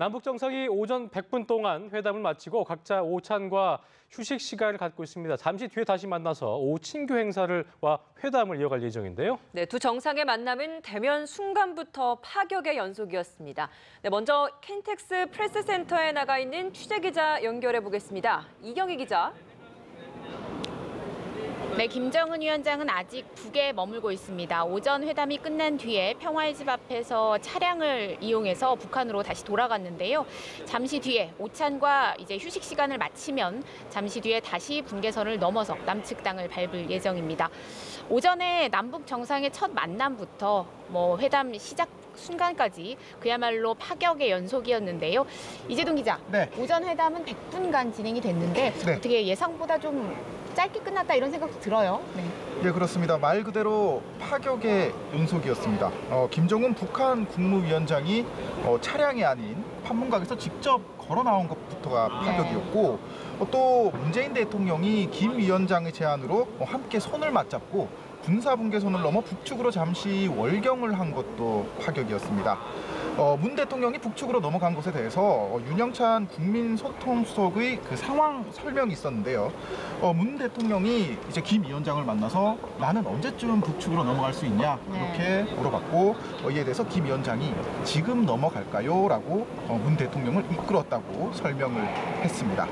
남북 정상이 오전 100분 동안 회담을 마치고 각자 오찬과 휴식 시간을 갖고 있습니다. 잠시 뒤에 다시 만나서 오후 친교 행사와 회담을 이어갈 예정인데요. 네, 두 정상의 만남은 대면 순간부터 파격의 연속이었습니다. 네, 먼저 켄텍스 프레스센터에 나가 있는 취재기자 연결해 보겠습니다. 이경희 기자. 네, 김정은 위원장은 아직 북에 머물고 있습니다. 오전 회담이 끝난 뒤에 평화의 집 앞에서 차량을 이용해서 북한으로 다시 돌아갔는데요. 잠시 뒤에 오찬과 이제 휴식 시간을 마치면 잠시 뒤에 다시 분계선을 넘어서 남측 땅을 밟을 예정입니다. 오전에 남북 정상의 첫 만남부터 회담 시작 순간까지 그야말로 파격의 연속이었는데요. 이재동 기자, 네. 오전 회담은 100분간 진행이 됐는데 네. 어떻게 예상보다 좀 짧게 끝났다 이런 생각도 들어요. 네. 예, 그렇습니다. 말 그대로 파격의 연속이었습니다. 김정은 북한 국무위원장이 차량이 아닌 판문각에서 직접 걸어 나온 것부터가 파격이었고 또 문재인 대통령이 김 위원장의 제안으로 함께 손을 맞잡고 군사분계선을 넘어 북측으로 잠시 월경을 한 것도 파격이었습니다. 문 대통령이 북측으로 넘어간 것에 대해서 윤영찬 국민소통수석의 그 상황 설명이 있었는데요. 문 대통령이 이제 김 위원장을 만나서 나는 언제쯤 북측으로 넘어갈 수 있냐 이렇게 물어봤고 이에 대해서 김 위원장이 지금 넘어갈까요? 라고 문 대통령을 이끌었다고 설명을 했습니다.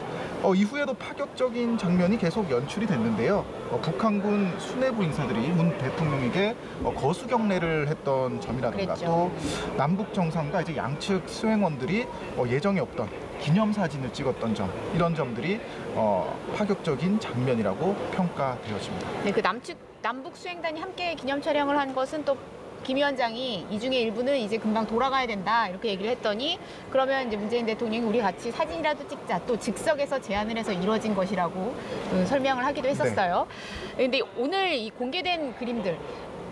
이후에도 파격적인 장면이 계속 연출이 됐는데요. 북한군 수뇌부 인사들이 문 대통령에게 거수경례를 했던 점이라든가 또 남북 정상과 이제 양측 수행원들이 예정에 없던 기념사진을 찍었던 점, 이런 점들이 파격적인 장면이라고 평가되어집니다. 네, 그 남북 수행단이 함께 기념 촬영을 한 것은 또 김 위원장이 이 중에 일부는 이제 금방 돌아가야 된다 이렇게 얘기를 했더니 그러면 이제 문재인 대통령이 우리 같이 사진이라도 찍자, 또 즉석에서 제안을 해서 이루어진 것이라고 설명을 하기도 했었어요. 그런데 오늘 이 공개된 그림들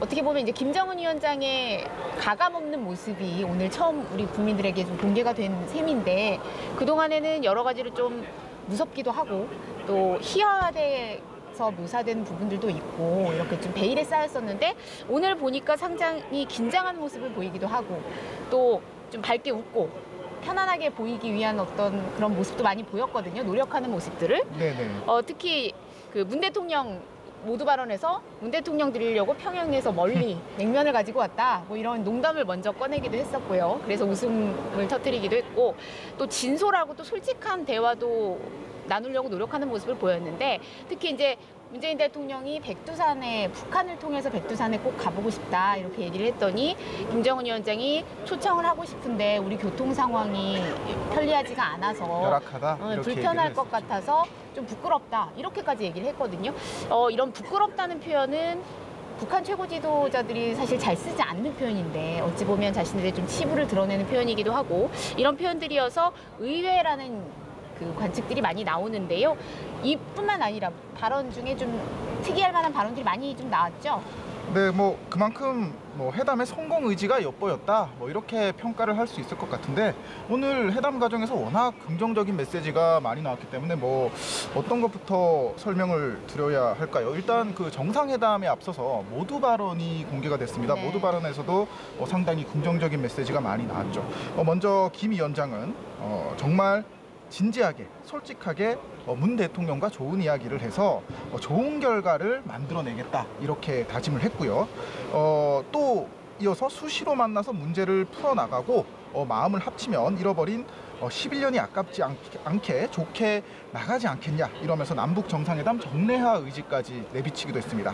어떻게 보면 이제 김정은 위원장의 가감 없는 모습이 오늘 처음 우리 국민들에게 좀 공개가 된 셈인데 그동안에는 여러 가지로 좀 무섭기도 하고 또 희화화돼 묘사된 부분들도 있고 이렇게 좀 베일에 쌓였었는데 오늘 보니까 상당히 긴장한 모습을 보이기도 하고 또 좀 밝게 웃고 편안하게 보이기 위한 어떤 그런 모습도 많이 보였거든요. 노력하는 모습들을. 네네. 특히 그 문 대통령 모두 발언에서 문 대통령 드리려고 평양에서 멀리 냉면을 가지고 왔다. 이런 농담을 먼저 꺼내기도 했었고요. 그래서 웃음을 터뜨리기도 했고 또 진솔하고 또 솔직한 대화도 나누려고 노력하는 모습을 보였는데 특히 이제 문재인 대통령이 백두산에 북한을 통해서 백두산에 꼭 가보고 싶다 이렇게 얘기를 했더니 김정은 위원장이 초청을 하고 싶은데 우리 교통 상황이 편리하지가 않아서 열악하다 불편할 것 같아서 좀 부끄럽다 이렇게까지 얘기를 했거든요. 이런 부끄럽다는 표현은 북한 최고 지도자들이 사실 잘 쓰지 않는 표현인데 어찌 보면 자신들의 좀 치부를 드러내는 표현이기도 하고 이런 표현들이어서 의외라는 그 관측들이 많이 나오는데요. 이뿐만 아니라 발언 중에 좀 특이할 만한 발언들이 많이 좀 나왔죠. 네, 그만큼 회담의 성공 의지가 엿보였다. 이렇게 평가를 할 수 있을 것 같은데 오늘 회담 과정에서 워낙 긍정적인 메시지가 많이 나왔기 때문에 어떤 것부터 설명을 드려야 할까요? 일단 그 정상회담에 앞서서 모두 발언이 공개가 됐습니다. 네. 모두 발언에서도 상당히 긍정적인 메시지가 많이 나왔죠. 먼저 김 위원장은 정말 진지하게 솔직하게 문 대통령과 좋은 이야기를 해서 좋은 결과를 만들어내겠다 이렇게 다짐을 했고요. 또 이어서 수시로 만나서 문제를 풀어나가고 마음을 합치면 잃어버린 11년이 아깝지 않게 좋게 나가지 않겠냐 이러면서 남북 정상회담 정례화 의지까지 내비치기도 했습니다.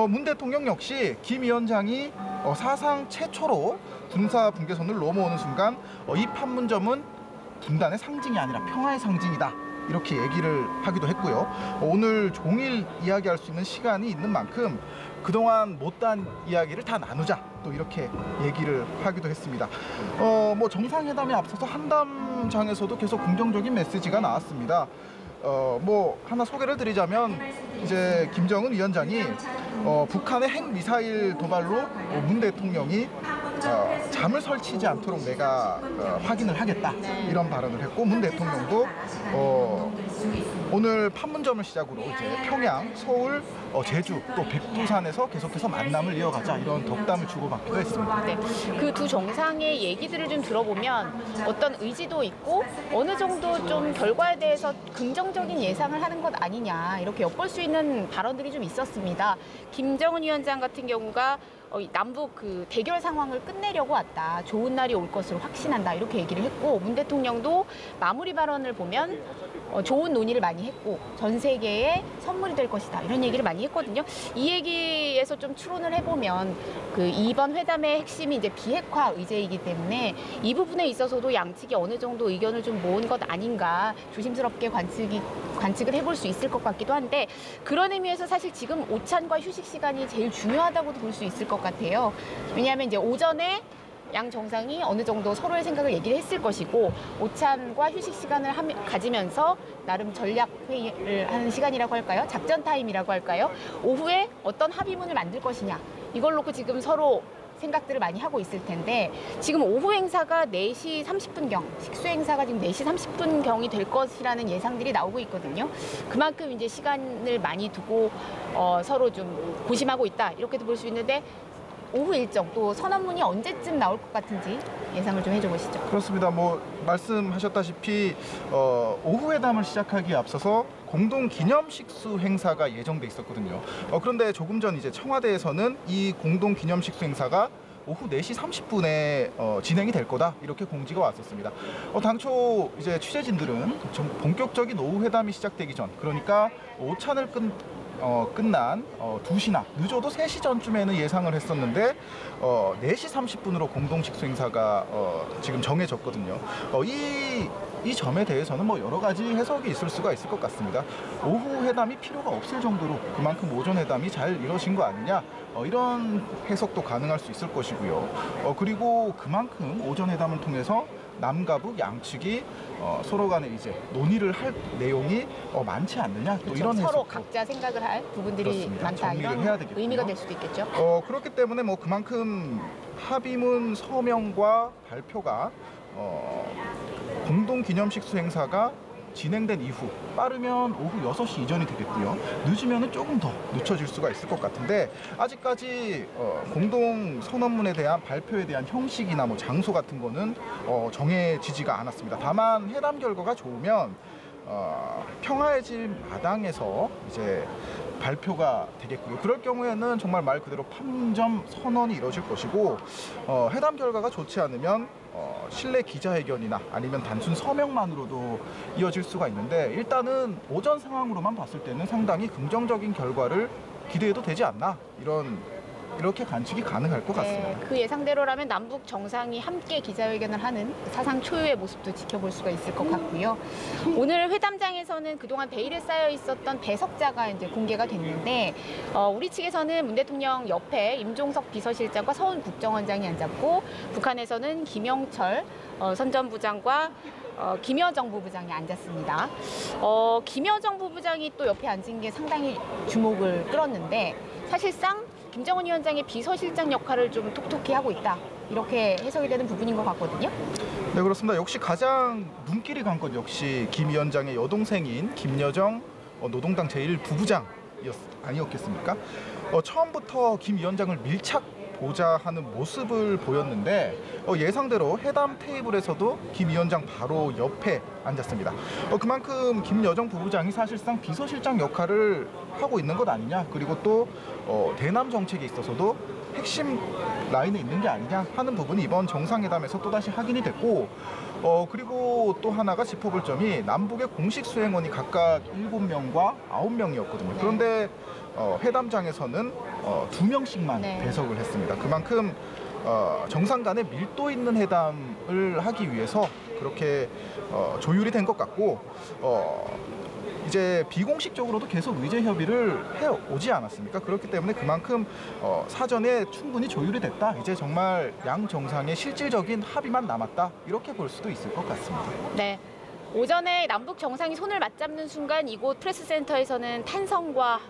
문 대통령 역시 김 위원장이 사상 최초로 군사 분계선을 넘어오는 순간 이 판문점은 분단의 상징이 아니라 평화의 상징이다 이렇게 얘기를 하기도 했고요. 오늘 종일 이야기할 수 있는 시간이 있는 만큼 그동안 못한 이야기를 다 나누자 또 이렇게 얘기를 하기도 했습니다. 정상회담에 앞서서 한담장에서도 계속 긍정적인 메시지가 나왔습니다. 하나 소개를 드리자면 이제 김정은 위원장이 북한의 핵미사일 도발로 문 대통령이 잠을 설치지 않도록 내가 확인을 하겠다 이런 발언을 했고 문 대통령도 오늘 판문점을 시작으로 이제 평양, 서울, 제주 또 백두산에서 계속해서 만남을 이어가자 이런 덕담을 주고받기도 했습니다. 네, 그 두 정상의 얘기들을 좀 들어보면 어떤 의지도 있고 어느 정도 좀 결과에 대해서 긍정적인 예상을 하는 것 아니냐 이렇게 엿볼 수 있는 발언들이 좀 있었습니다. 김정은 위원장 같은 경우가 남북 그 대결 상황을 끝내려고 왔다. 좋은 날이 올 것으로 확신한다. 이렇게 얘기를 했고 문 대통령도 마무리 발언을 보면 좋은 논의를 많이 했고 전 세계에 선물이 될 것이다. 이런 얘기를 많이 했거든요. 이 얘기에서 좀 추론을 해보면 그 이번 회담의 핵심이 이제 비핵화 의제이기 때문에 이 부분에 있어서도 양측이 어느 정도 의견을 좀 모은 것 아닌가 조심스럽게 관측을 해볼 수 있을 것 같기도 한데 그런 의미에서 사실 지금 오찬과 휴식 시간이 제일 중요하다고도 볼 수 있을 것 같아요. 왜냐하면 이제 오전에 양 정상이 어느 정도 서로의 생각을 얘기를 했을 것이고 오찬과 휴식 시간을 가지면서 나름 전략 회의를 하는 시간이라고 할까요? 작전 타임이라고 할까요? 오후에 어떤 합의문을 만들 것이냐 이걸 놓고 지금 서로 생각들을 많이 하고 있을 텐데 지금 오후 행사가 4시 30분경, 식수 행사가 지금 4시 30분경이 될 것이라는 예상들이 나오고 있거든요. 그만큼 이제 시간을 많이 두고 서로 좀 고심하고 있다 이렇게도 볼 수 있는데 오후 일정 또 선언문이 언제쯤 나올 것 같은지 예상을 좀 해줘 보시죠. 그렇습니다. 뭐 말씀하셨다시피 오후 회담을 시작하기에 앞서서 공동 기념식수 행사가 예정돼 있었거든요. 그런데 조금 전 이제 청와대에서는 이 공동 기념식수 행사가 오후 4시 30분에 진행이 될 거다 이렇게 공지가 왔었습니다. 당초 이제 취재진들은 좀 본격적인 오후 회담이 시작되기 전 그러니까 오찬을 끝난 2시나 늦어도 3시 전쯤에는 예상을 했었는데 4시 30분으로 공동 식수 행사가 지금 정해졌거든요. 이 점에 대해서는 뭐 여러 가지 해석이 있을 수가 있을 것 같습니다. 오후 회담이 필요가 없을 정도로 그만큼 오전 회담이 잘 이루어진 거 아니냐 이런 해석도 가능할 수 있을 것이고요. 그리고 그만큼 오전 회담을 통해서 남과 북 양측이 서로 간에 이제 논의를 할 내용이 많지 않느냐 또 그렇죠. 이런 해석 서로 각자 생각을 할 부분들이 그렇습니다. 많다 정리를 이런 해야 되겠군요. 의미가 될 수도 있겠죠. 그렇기 때문에 뭐 그만큼 합의문 서명과 발표가 공동 기념식수 행사가 진행된 이후 빠르면 오후 6시 이전이 되겠고요. 늦으면 조금 더 늦춰질 수가 있을 것 같은데 아직까지 공동 선언문에 대한 발표에 대한 형식이나 뭐 장소 같은 거는 정해지지가 않았습니다. 다만 회담 결과가 좋으면 평화의 집 마당에서 이제 발표가 되겠고요. 그럴 경우에는 정말 말 그대로 판문점 선언이 이루어질 것이고 회담 결과가 좋지 않으면 실내 기자회견이나 아니면 단순 서명만으로도 이어질 수가 있는데 일단은 오전 상황으로만 봤을 때는 상당히 긍정적인 결과를 기대해도 되지 않나 이렇게 관측이 가능할 것 같습니다. 네, 그 예상대로라면 남북 정상이 함께 기자회견을 하는 사상 초유의 모습도 지켜볼 수가 있을 것 같고요. 오늘 회담장에서는 그동안 베일에 쌓여 있었던 배석자가 이제 공개가 됐는데 우리 측에서는 문 대통령 옆에 임종석 비서실장과 서훈 국정원장이 앉았고 북한에서는 김영철 선전부장과 김여정 부부장이 앉았습니다. 김여정 부부장이 또 옆에 앉은 게 상당히 주목을 끌었는데 사실상 김정은 위원장의 비서실장 역할을 좀 톡톡히 하고 있다. 이렇게 해석이 되는 부분인 것 같거든요. 네, 그렇습니다. 역시 가장 눈길이 간 건 역시 김 위원장의 여동생인 김여정 노동당 제1부부장 아니었겠습니까? 처음부터 김 위원장을 밀착 보자 하는 모습을 보였는데 예상대로 회담 테이블에서도 김 위원장 바로 옆에 앉았습니다. 그만큼 김여정 부부장이 사실상 비서실장 역할을 하고 있는 것 아니냐 그리고 또 대남 정책에 있어서도 핵심 라인에 있는 게 아니냐 하는 부분이 이번 정상회담에서 또다시 확인이 됐고 그리고 또 하나가 짚어볼 점이 남북의 공식 수행원이 각각 7명과 9명이었거든요. 그런데 회담장에서는 2명씩만 네. 배석을 했습니다. 그만큼 정상 간의 밀도 있는 회담을 하기 위해서 그렇게 조율이 된 것 같고 이제 비공식적으로도 계속 의제 협의를 해오지 않았습니까? 그렇기 때문에 그만큼 사전에 충분히 조율이 됐다. 이제 정말 양 정상의 실질적인 합의만 남았다. 이렇게 볼 수도 있을 것 같습니다. 네. 오전에 남북 정상이 손을 맞잡는 순간 이곳 프레스센터에서는 탄성과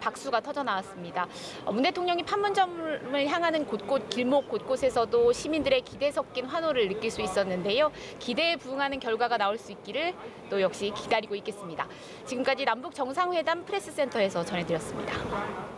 박수가 터져 나왔습니다. 문 대통령이 판문점을 향하는 곳곳 길목 곳곳에서도 시민들의 기대 섞인 환호를 느낄 수 있었는데요. 기대에 부응하는 결과가 나올 수 있기를 또 역시 기다리고 있겠습니다. 지금까지 남북 정상회담 프레스센터에서 전해드렸습니다.